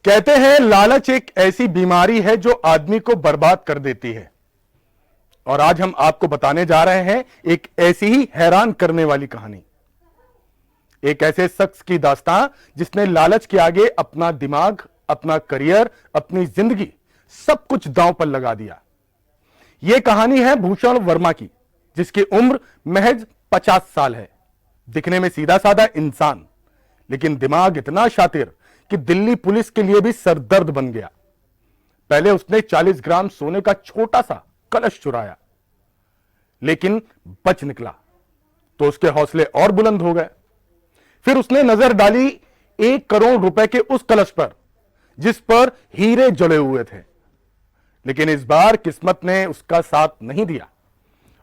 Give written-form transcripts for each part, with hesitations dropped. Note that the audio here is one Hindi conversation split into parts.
कहते हैं लालच एक ऐसी बीमारी है जो आदमी को बर्बाद कर देती है। और आज हम आपको बताने जा रहे हैं एक ऐसी ही हैरान करने वाली कहानी, एक ऐसे शख्स की दास्तान जिसने लालच के आगे अपना दिमाग, अपना करियर, अपनी जिंदगी सब कुछ दांव पर लगा दिया। यह कहानी है भूषण वर्मा की, जिसकी उम्र महज 50 साल है। दिखने में सीधा साधा इंसान, लेकिन दिमाग इतना शातिर कि दिल्ली पुलिस के लिए भी सरदर्द बन गया। पहले उसने 40 ग्राम सोने का छोटा सा कलश चुराया, लेकिन बच निकला तो उसके हौसले और बुलंद हो गए। फिर उसने नजर डाली 1 करोड़ रुपए के उस कलश पर जिस पर हीरे जड़े हुए थे, लेकिन इस बार किस्मत ने उसका साथ नहीं दिया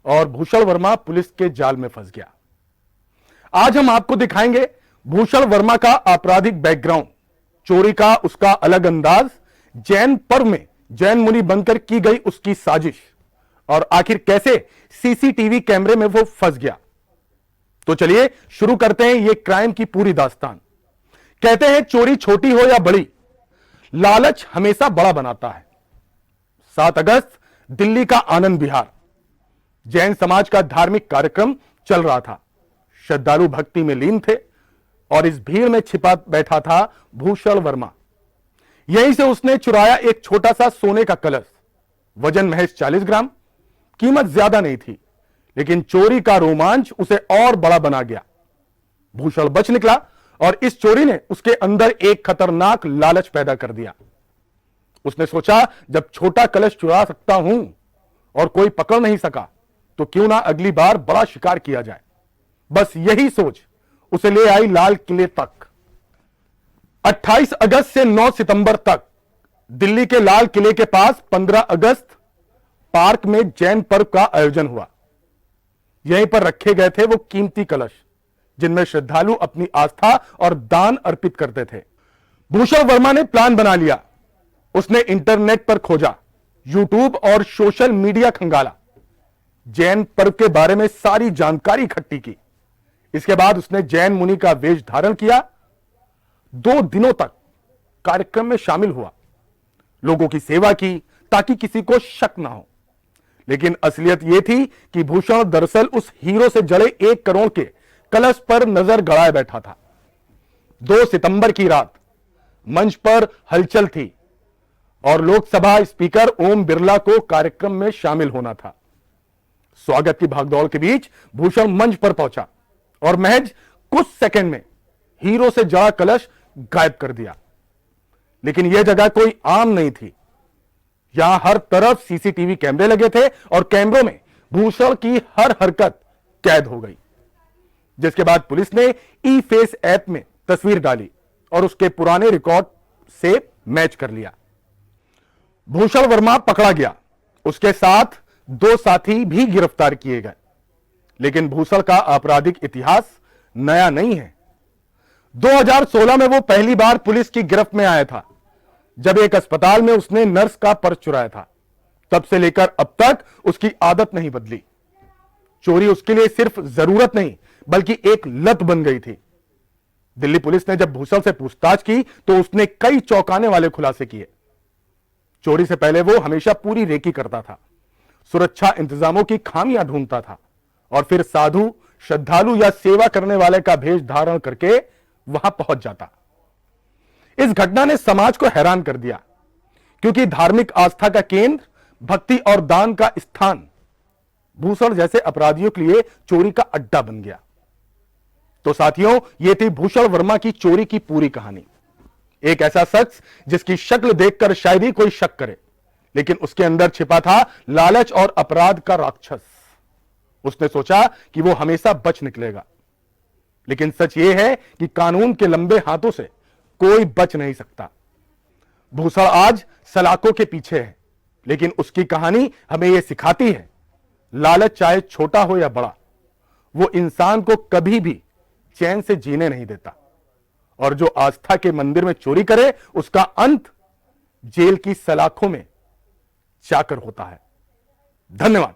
और भूषण वर्मा पुलिस के जाल में फंस गया। आज हम आपको दिखाएंगे भूषण वर्मा का आपराधिक बैकग्राउंड, चोरी का उसका अलग अंदाज, जैन पर्व में जैन मुनि बनकर की गई उसकी साजिश, और आखिर कैसे सीसीटीवी कैमरे में वो फंस गया। तो चलिए शुरू करते हैं ये क्राइम की पूरी दास्तान। कहते हैं चोरी छोटी हो या बड़ी, लालच हमेशा बड़ा बनाता है। 7 अगस्त दिल्ली का आनंद विहार, जैन समाज का धार्मिक कार्यक्रम चल रहा था। श्रद्धालु भक्ति में लीन थे और इस भीड़ में छिपा बैठा था भूषण वर्मा। यहीं से उसने चुराया एक छोटा सा सोने का कलश, वजन महज 40 ग्राम। कीमत ज्यादा नहीं थी, लेकिन चोरी का रोमांच उसे और बड़ा बना गया। भूषण बच निकला और इस चोरी ने उसके अंदर एक खतरनाक लालच पैदा कर दिया। उसने सोचा, जब छोटा कलश चुरा सकता हूं और कोई पकड़ नहीं सका, तो क्यों ना अगली बार बड़ा शिकार किया जाए। बस यही सोच उसे ले आई लाल किले तक। 28 अगस्त से 9 सितंबर तक दिल्ली के लाल किले के पास 15 अगस्त पार्क में जैन पर्व का आयोजन हुआ। यहीं पर रखे गए थे वो कीमती कलश जिनमें श्रद्धालु अपनी आस्था और दान अर्पित करते थे। भूषण वर्मा ने प्लान बना लिया। उसने इंटरनेट पर खोजा, यूट्यूब और सोशल मीडिया खंगाला, जैन पर्व के बारे में सारी जानकारी इकट्ठी की। इसके बाद उसने जैन मुनि का वेश धारण किया। 2 दिनों तक कार्यक्रम में शामिल हुआ, लोगों की सेवा की ताकि किसी को शक ना हो। लेकिन असलियत यह थी कि भूषण दरअसल उस हीरो से जड़े 1 करोड़ के कलश पर नजर गड़ाए बैठा था। 2 सितंबर की रात मंच पर हलचल थी और लोकसभा स्पीकर ओम बिरला को कार्यक्रम में शामिल होना था। स्वागत की भागदौड़ के बीच भूषण मंच पर पहुंचा और महज कुछ सेकंड में हीरो से जड़ा कलश गायब कर दिया। लेकिन यह जगह कोई आम नहीं थी। यहां हर तरफ सीसीटीवी कैमरे लगे थे और कैमरों में भूषण की हर हरकत कैद हो गई। जिसके बाद पुलिस ने ई फेस ऐप में तस्वीर डाली और उसके पुराने रिकॉर्ड से मैच कर लिया। भूषण वर्मा पकड़ा गया। उसके साथ 2 साथी भी गिरफ्तार किए गए। लेकिन भूषण का आपराधिक इतिहास नया नहीं है। 2016 में वो पहली बार पुलिस की गिरफ्त में आया था, जब एक अस्पताल में उसने नर्स का पर्स चुराया था। तब से लेकर अब तक उसकी आदत नहीं बदली। चोरी उसके लिए सिर्फ जरूरत नहीं, बल्कि एक लत बन गई थी। दिल्ली पुलिस ने जब भूषण से पूछताछ की तो उसने कई चौंकाने वाले खुलासे किए। चोरी से पहले वो हमेशा पूरी रेकी करता था, सुरक्षा इंतजामों की खामियां ढूंढता था और फिर साधु, श्रद्धालु या सेवा करने वाले का भेष धारण करके वहां पहुंच जाता। इस घटना ने समाज को हैरान कर दिया, क्योंकि धार्मिक आस्था का केंद्र, भक्ति और दान का स्थान भूषण जैसे अपराधियों के लिए चोरी का अड्डा बन गया। तो साथियों, यह थी भूषण वर्मा की चोरी की पूरी कहानी। एक ऐसा शख्स जिसकी शक्ल देखकर शायद ही कोई शक करे, लेकिन उसके अंदर छिपा था लालच और अपराध का राक्षस। उसने सोचा कि वो हमेशा बच निकलेगा, लेकिन सच यह है कि कानून के लंबे हाथों से कोई बच नहीं सकता। भूषण आज सलाखों के पीछे है, लेकिन उसकी कहानी हमें यह सिखाती है, लालच चाहे छोटा हो या बड़ा, वो इंसान को कभी भी चैन से जीने नहीं देता। और जो आस्था के मंदिर में चोरी करे, उसका अंत जेल की सलाखों में जाकर होता है। धन्यवाद।